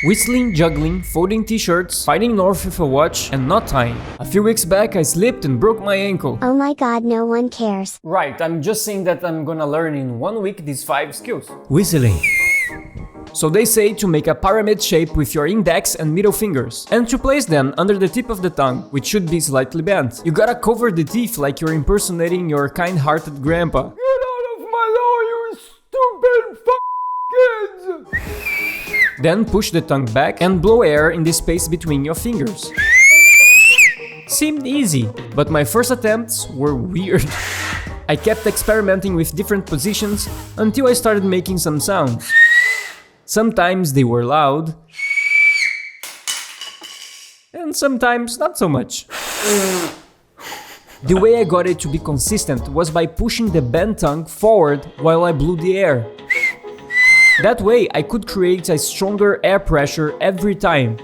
Whistling, juggling, folding t-shirts, fighting North with a watch, and knot tying. A few weeks back I slipped and broke my ankle. Oh my god, no one cares. Right, I'm just saying that I'm gonna learn in 1 week these 5 skills. Whistling. So they say to make a pyramid shape with your index and middle fingers, and to place them under the tip of the tongue, which should be slightly bent. You gotta cover the teeth like you're impersonating your kind-hearted grandpa. Get out of my law, you stupid kids! Then push the tongue back and blow air in the space between your fingers. Seemed easy, but my first attempts were weird. I kept experimenting with different positions until I started making some sounds. Sometimes they were loud, and sometimes not so much. The way I got it to be consistent was by pushing the bent tongue forward while I blew the air. That way I could create a stronger air pressure every time.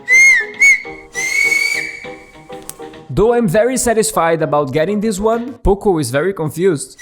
Though I'm very satisfied about getting this one, Poco is very confused.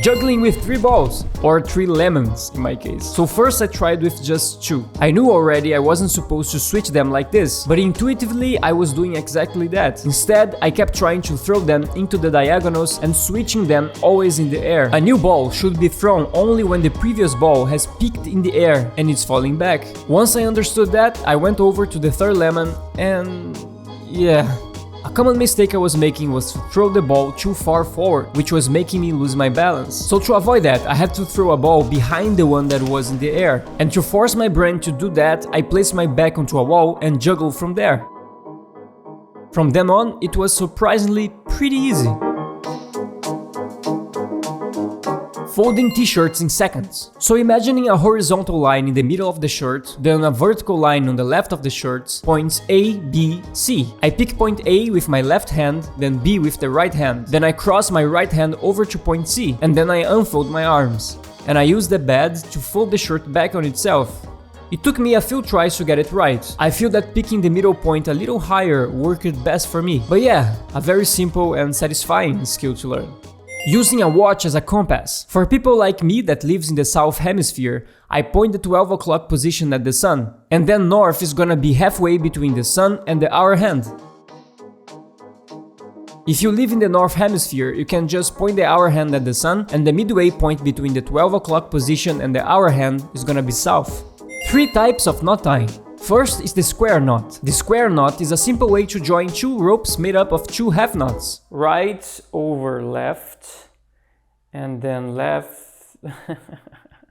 Juggling with 3 balls, or 3 lemons in my case. So first I tried with just 2. I knew already I wasn't supposed to switch them like this, but intuitively I was doing exactly that. Instead, I kept trying to throw them into the diagonals and switching them always in the air. A new ball should be thrown only when the previous ball has peaked in the air and it's falling back. Once I understood that, I went over to the 3rd lemon and... yeah. A common mistake I was making was to throw the ball too far forward, which was making me lose my balance. So to avoid that, I had to throw a ball behind the one that was in the air. And to force my brain to do that, I placed my back onto a wall and juggled from there. From then on, it was surprisingly pretty easy. Folding t-shirts in seconds. So imagining a horizontal line in the middle of the shirt, then a vertical line on the left of the shirt, points A, B, C. I pick point A with my left hand, then B with the right hand. Then I cross my right hand over to point C, and then I unfold my arms. And I use the bed to fold the shirt back on itself. It took me a few tries to get it right. I feel that picking the middle point a little higher worked best for me. But yeah, a very simple and satisfying skill to learn. Using a watch as a compass. For people like me that lives in the south hemisphere, I point the 12 o'clock position at the sun, and then north is gonna be halfway between the sun and the hour hand. If you live in the north hemisphere, you can just point the hour hand at the sun, and the midway point between the 12 o'clock position and the hour hand is gonna be south. 3 types of knot tying. First is the square knot. The square knot is a simple way to join 2 ropes made up of 2 half knots. Right over left, and then left...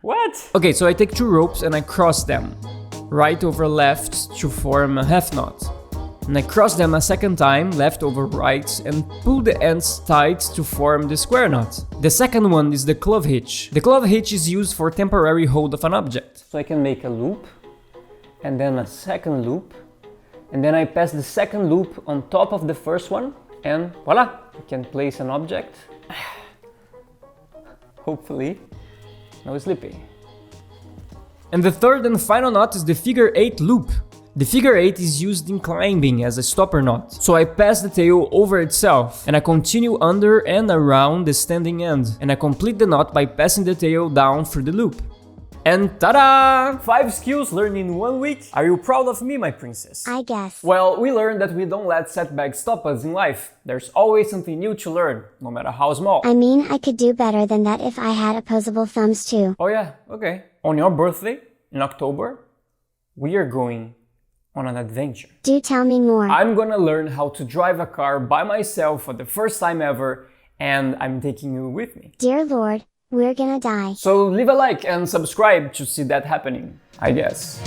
What? Okay, so I take 2 ropes and I cross them. Right over left to form a half knot. And I cross them a second time, left over right, and pull the ends tight to form the square knot. The second one is the glove hitch. The glove hitch is used for temporary hold of an object. So I can make a loop, and then a second loop, and then I pass the second loop on top of the first one, and voila, I can place an object. Hopefully, no slipping. And the third and final knot is the figure 8 loop. The figure 8 is used in climbing as a stopper knot. So I pass the tail over itself, and I continue under and around the standing end, and I complete the knot by passing the tail down through the loop. And ta-da! 5 skills learned in 1 week. Are you proud of me, my princess? I guess. Well, we learned that we don't let setbacks stop us in life. There's always something new to learn, no matter how small. I mean, I could do better than that if I had opposable thumbs too. Oh yeah, okay. On your birthday, in October, we are going on an adventure. Do tell me more. I'm gonna learn how to drive a car by myself for the first time ever, and I'm taking you with me. Dear Lord, we're gonna die. So leave a like and subscribe to see that happening, I guess.